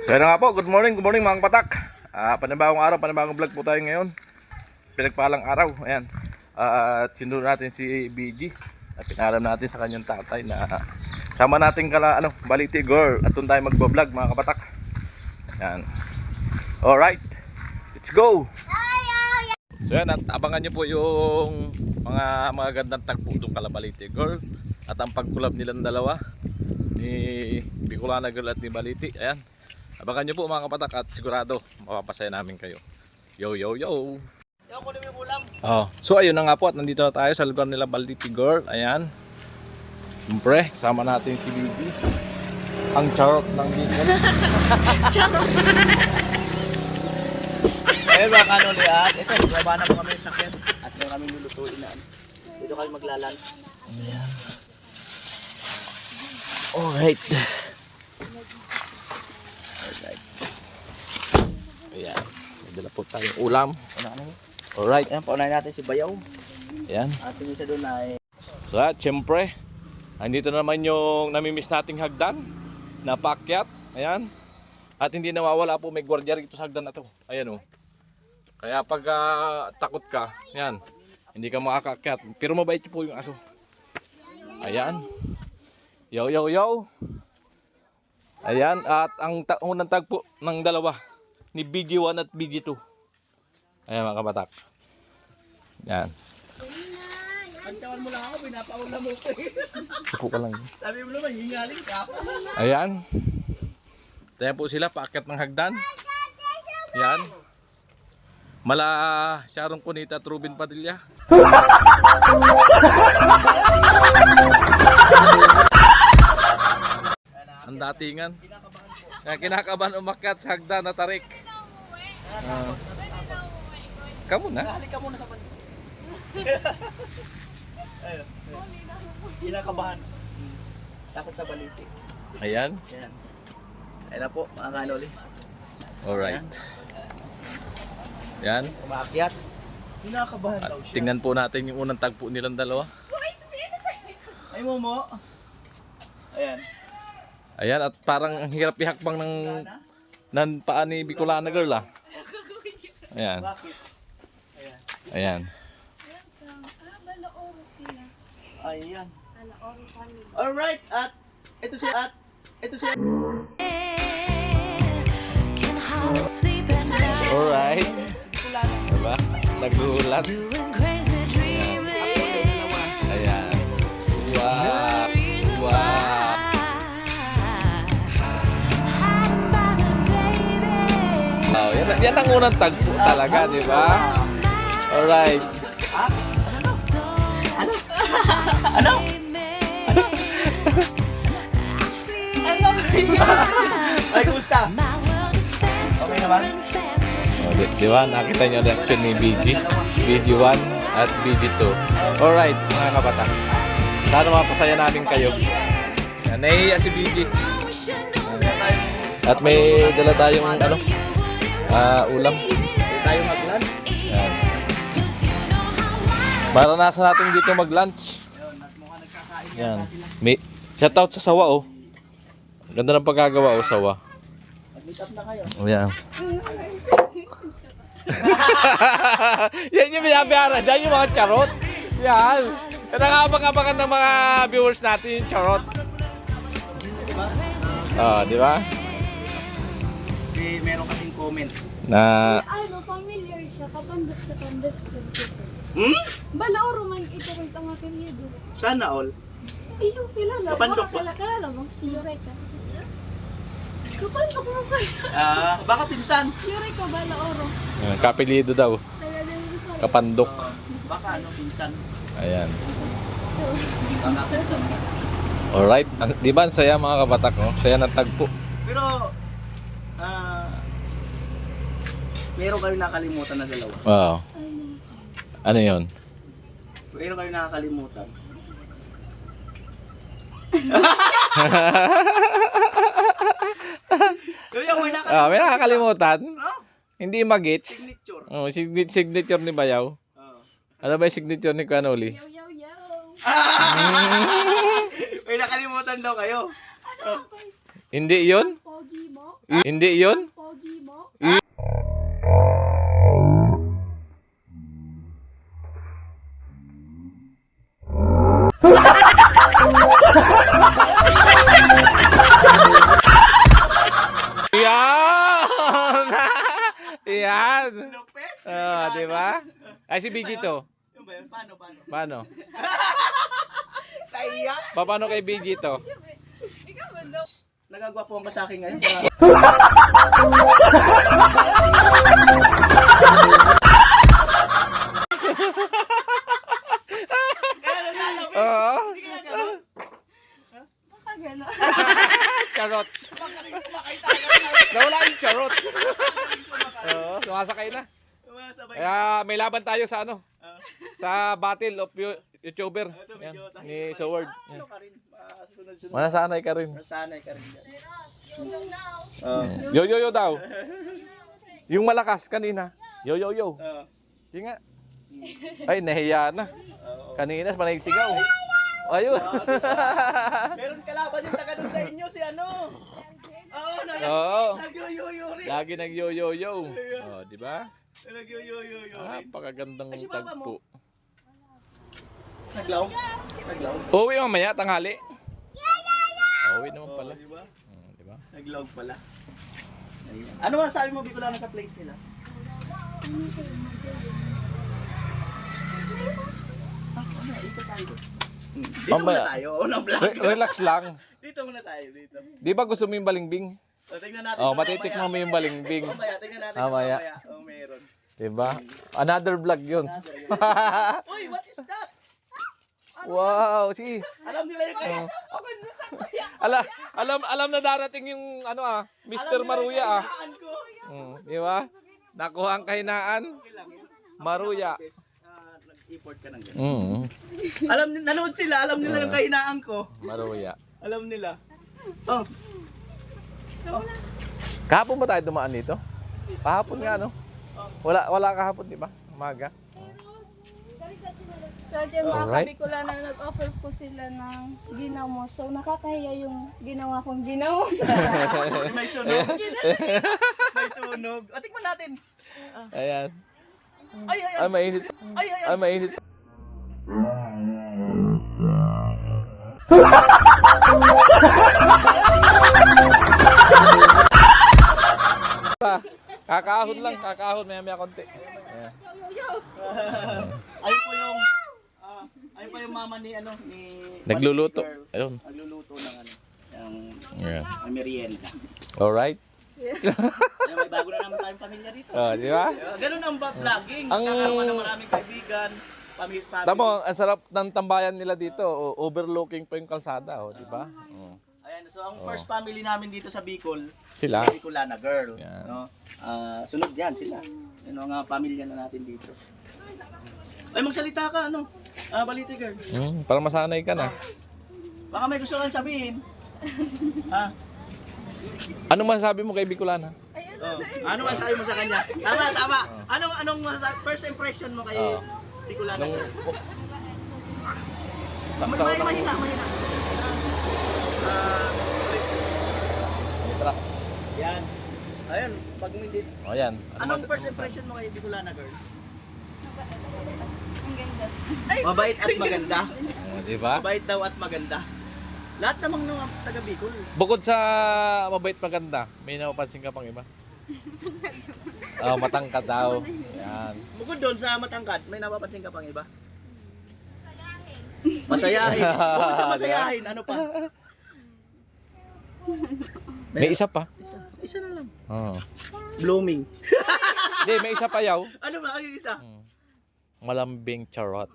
So yun nga po, good morning mga kapatak. Panibagong araw, panibagong vlog po tayo ngayon. Pinagpalang araw, ayan. At sinundo natin si BG. At pinalam natin sa kanyang tatay na sama natin Baliti Girl. At doon tayo magbablog mga kapatak. Ayan. Alright, let's go! So yan, at abangan nyo po yung mga gandang tagpo doon kala Baliti Girl. At ang pagkulab nilang dalawa ni Bicolana Girl at ni Baliti. Ayan. Abangan nyo po mga kapatak at sigurado mapapasaya namin kayo. Yo yo yo. So ayun na nga po at nandito na tayo sa lugar nila Baliti Girl. Ayan. Siyempre, kasama natin si Bibi. Ang charot ng Bibi. Charot. Ayun mga kanoli at ito, baba na po kami sa sakyan at meron kami lulutuin na dito kami maglalan. Ayan. Alright. Ayan. Madala po tayong ulam. Alright. Ayan, paunahin natin si Bayaw. Ayan. At yung isa doon ay So at siyempre, andito naman yung namimiss nating hagdan na paakyat. Ayan. At hindi nawawala po, may gwardiya rito sa hagdan na to. Ayan o. Kaya pag takot ka, yan, hindi ka makakaakyat. Pero mabait po yung aso. Ayan. Yo yo yo. Ayan. At ang unang tagpo ng dalawa ni BG1 at BG2. Ayan mga kabatak. Yan. pantawan mo lang ako, pinapaula mo ko eh. Suko ka lang. Sabi mo naman, hingaling ka. Ayan. Ayan po sila, paakyat ng hagdan. Yan. Mala Sharon Cunita at Ruben Padilla. Ang datingan. Kinakabahan umakyat sa hagdan na tarik. Kamu na? Halika muna sa panig. Ayun. Kinakabahan. Takot sa baliti. Ayan. Ayan. Ayan na po, mga kanoli. Alright. Yan. Kumaakyat. Kinakabahan At daw siya. tingnan po natin yung unang tagpo nilang dalawa. Ay Momo. Ayan. Ayan, at parang ang hirap ihakbang ng paa ni Bicolana Girl ah. Ayan. Bakit? Ayan. Ayan. Alright, at ito si Alright. Diba? Naglulat. Ayan. Wow. Wow. Oh, yan ang unang tagpo talaga, di ba? Alright. Ano? Ay, kumusta? Okay naman? Oh, di ba? Nakita niyo ang reaction ni BG. BG1 at BG2. Alright, mga kabatak. Sana mapasaya namin kayo. Yan, nahihiya si BG. At may dala tayong ulam. Hindi tayo mag-lunch. Yan. Maranasan natin dito mag-lunch. Ayun, at mukhang nagkakain Yan. na sila. May shoutout sa sawa oh. Ganda ng pagkagawa oh, sawa. Mag-meet up na kayo. Oh, yan. Yan yung binabayaran dyan, yung mga charot. Yan. Nakakabang-abangan ng mga viewers natin yung charot. Di ba? Kasi meron kasing comment. Na Ano, familiar siya. Kapandot sa kandas. Balaoro man ito kay ang apelyido. Sana all. Iyong kilala. Kapandok ba? Kilala mo si Eureka. Kapandok mo kayo. Baka pinsan. Eureka Balaoro. kapilido daw. Taga din sa Kapandok. Baka pinsan. Ayan. Baka pinsan. Alright. Di ba ang saya mga kabatak? No? Saya ng tagpo. Pero, meron kayo nakalimutan na dalawa. Wow. Ano yun? Meron kayo nakakalimutan. May nakakalimutan. Oh, Hindi magits. signature. Oh, signature ni Bayaw. Oh. Ano ba yung signature ni Kanoli? Yaw yaw yaw. May nakalimutan daw kayo. Ano guys? Hindi yun? Pogi mo? Hindi yun? Pogi mo? Yan! Yan! Lupit! Di ba? Ay, si BG to. Yung ba yun? Paano? Paano? Naiyak! Paano kay BG to? Ikaw ba daw? Nagagwapo ka sa akin ngayon. Oo. Baka gano'n. Charot. Nawala yung charot. Oo, sumasakay na. Sabay. Kaya may laban tayo sa ano? Sa battle of YouTuber. Ito, Yan, medyo tayo. ni Sword. Ano ka rin? Sunod-sunod. Manasanay ka rin. Sanay ka rin dyan. Yo daw. Yung malakas kanina. Yo. Yung nga. Ay, nahiya na. Kanina, panaysigaw. Ayun. Meron kalaban yung taga doon sa inyo, si ano? Oo, Oo. nag-yo-yo rin. Lagi nag-yo. Oh, di ba? Nag-yo-yo rin. Napakagandang Ay, si papa mo? tagpo. Naglaw? Uwi mamaya, tanghali. Uwi naman pala. Di ba? Di ba? Naglaw pala. Ayan. Ano masasabi mo, Bicolano, sa place nila? Dito tayo. Dito muna Mamaya. tayo. Unang vlog. Relax lang. Dito muna tayo. Dito. Di ba gusto mo yung balimbing? O, tingnan natin. Oh, mamaya. matitikman mo yung balimbing. Mamaya, tingnan natin. Mamaya. Oh, meron. Di ba? Another vlog yun. Uy, what is that? Wow, si. Alam nila yung kaya. Pagod na sa kuya. Alam na darating yung ano Mr. Maruya ko. Di ba? Nakuha ang kahinaan. Okay lang yun. Maruya. Nag-import ka ng ganyan. Alam nila, nanood sila, alam nila yung kahinaan ko. Maruya. Alam nila. Oh, Kahapon ba tayo dumaan dito? Kahapon nga, no? Wala kahapon, di ba? Umaga. So, dyan mga Alright. kabikulan na nag-offer po sila ng ginamos. So, nakakahiya yung ginawa kong ginamos. may sunog. May sunog. O, tikman natin. Ayan. Ay, ay, ay. Ay, mainit. Ay, ay, ay. Ay, mainit. Kakahon lang, kakahon. Maya konti. Ayan. Ayun po yung ayun po yung mama ni ano ni Nagluluto. Girl. Ayun. Nagluluto ng ano ng Ayan. merienda. Alright. Ayun, may bago na naman tayong pamilya dito. Oh, di ba? Ganun ang vlogging. Ang- Kakaroon ng maraming kaibigan, family. Tamo, ang sarap ng tambayan nila dito. Overlooking pa yung kalsada, oh, di ba? Oh. Ayan, so ang first family namin dito sa Bicol, Sila. si Bicolana Girl, Yan. no? Sunod diyan sila. Yan ang pamilya na natin dito. Ay, magsalita ka, ano? Balite girl. Para masanay ka na. Baka may gusto kang sabihin. Ano masasabi mo kay Bicolana? Oh. Ano masasabi mo sa kanya? Tama. Anong masasabi, first impression mo kay Oh. Bicolana? Nung... Mahina. Tara. Yan. Ayun, pag hindi. O yan. Anong first impression mo kay Bicolana Girl? Ang ganda. Mabait at maganda. Di ba? Mabait daw at maganda. Lahat namang ng taga Bicol. Bukod sa mabait maganda, may napapansin ka pang iba? Oh, matangkad daw. Yan. Bukod doon sa matangkad, may napapansin ka pang iba? Masayahin. Bukod sa masayahin, ano pa? May isa pa. Isa na lang. Oh. Blooming. Hindi, may isa pa yaw. Ano ba? Ano yung isa? Malambing charot.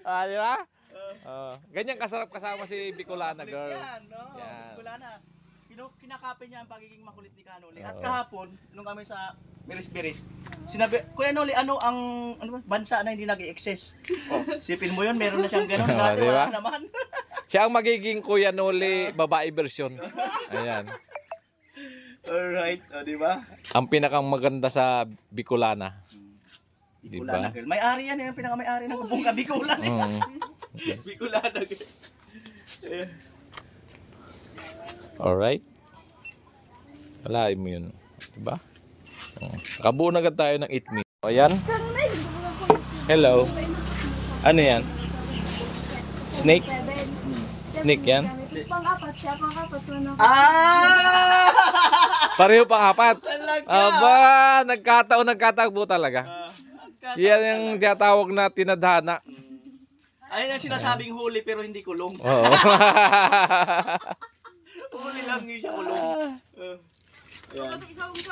Di ba? Ganyan kasarap kasama si Bicolana Girl. Yan, no? Yan. Bicolana. Kinakapin niya ang pagiging makulit ni Kanoli. At kahapon, nung kami sa Biris-Biris, sinabi, Kuya Noli, ano ba, bansa na hindi nag-i-excess? Oh, sipin mo yun, meron na siyang ganun. Dati Di ba? wala naman. Siya ang magiging Kuya Noli babae version. Ayan. Alright, di ba? Ang pinakang maganda sa Bicolana. Bicolana Diba? girl. May-ari yan, yung pinaka-may-ari ng Bungka Bicolana. Bicolana girl. Alright. Walain mo yun. Diba? Nakabuo na agad tayo ng eat me. O yan. Hello. Ano yan? Snake? Snake yan? Pang-apat siya, pang-apat. Ah! Pareho pa apat. Talaga! Aba, nagkatagbo talaga. Yan yung tinatawag na tinadhana. Ayun ang sinasabing huli pero hindi kulong. Oo. Huli lang, hindi siya kulong. Ayan.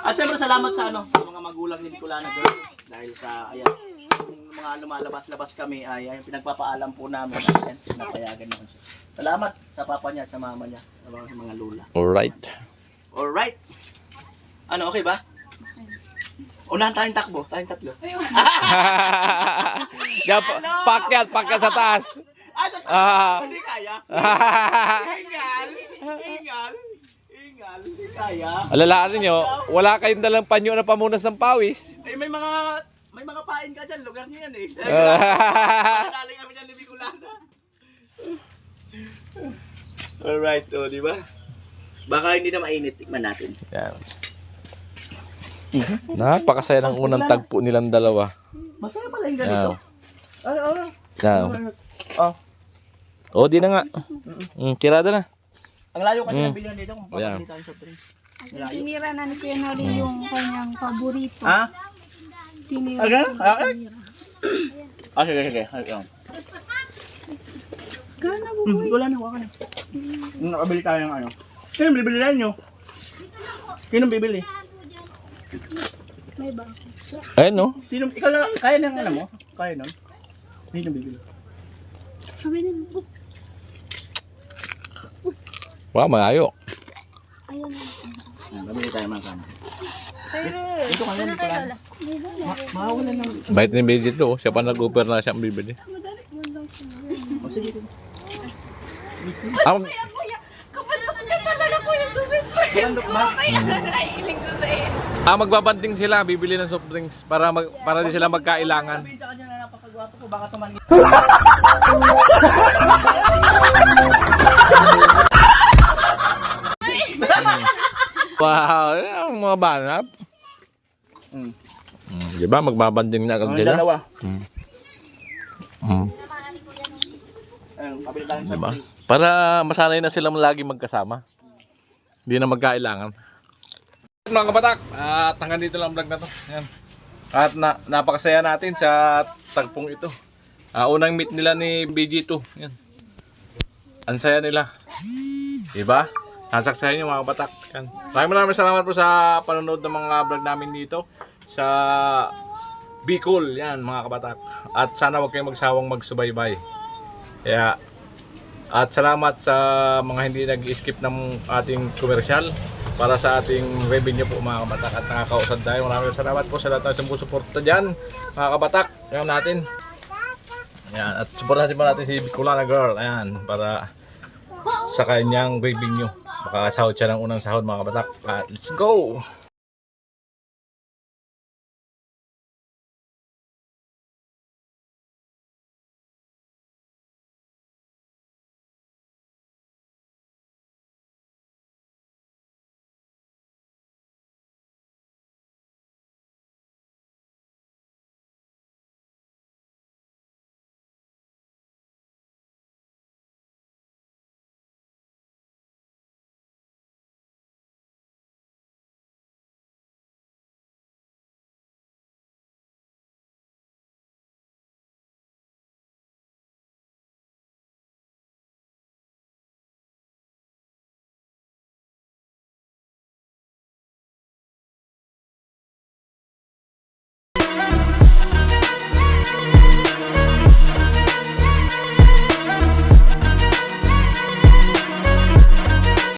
At siyempre salamat sa mga magulang ni Bicolana girl. Dahil sa yung mga lumalabas-labas kami ay pinagpapaalam po namin at pinapayagan naman siya. Salamat sa papa niya at sa mama niya, sa mga lula. Alright. Alright. Ano, okay ba? Unahan tayong takbo, tayong tatlo. Pakyat sa taas. Hindi kaya. Ingal. Hindi kaya. Alalaan niyo, wala kayong dalang panyo na pamunas ng pawis. Eh, may mga pain ka dyan, lugar niya yan eh. Dali kami dyan ni Bicolana. Alright, di ba? Baka hindi na mainit, tikman natin. Yan. Napakasaya ng unang tagpo nilang dalawa. Masaya pala yung ganito. Yan. Oh. O, di na nga. Tirada na. Ang layo kasi ng bilihan dito kung Ayan. papakali tayo sa train. Tinira na ni Kuya Noli yung kanyang paborito. Ha? Tinira. Aga? Tinira. Sige. Gana mo. Wala na, wala na. Nakabili tayo ng ano. Sino bibili nyo? Sino bibili? May ba? Ayun, no? Sino, ikaw na, kaya ng ano mo? Kaya nun? Sino bibili? Sabi nila. Wow, malayo. Ayan. Bibili tayo mga kano. Pero, Dito ka lang, Bicolana. Mawala ng... Bait ni Bridget to. Siya pa nag-offer na siyang bibili. madali mo lang siya. O sige. Ang Kuya, kapalok ka talaga Kuya, sumiswain ko. Kaya naiiling ko sa iyo. magbabanting sila, bibili ng soft drinks para para di sila magkailangan. Sabihin sa kanya na napakagwapo ko, baka tumanggi. Wow, ang mga banap. Di ba? Magbabanding na agad Ang sila. dalawa. Mm. Ayun, kapit tayo sa Diba? train. Para masanay na silang lagi magkasama. Hindi na magkailangan. Mga kabatak, at hanggang dito lang ang vlog na to. Yan. At napakasaya natin sa tagpong ito. Unang meet nila ni BG2. Yan. Ang saya nila. Diba? Nasaksayan yung mga kabatak. Yan. Maraming salamat po sa panonood ng mga vlog namin dito sa Bicol. Yan mga kabatak. At sana huwag kayong magsawang magsubaybay. Kaya at salamat sa mga hindi nag-skip ng ating komersyal para sa ating revenue po mga kabatak at nakakausad tayo. Maraming salamat po sa lahat ng sumusuporta dyan mga kabatak. Ngayon natin. Ayan. At support natin po natin si Bicolana Girl. Ayan. Para sa kanyang revenue. Makakasahod siya ng unang sahod mga kabatak. Let's go!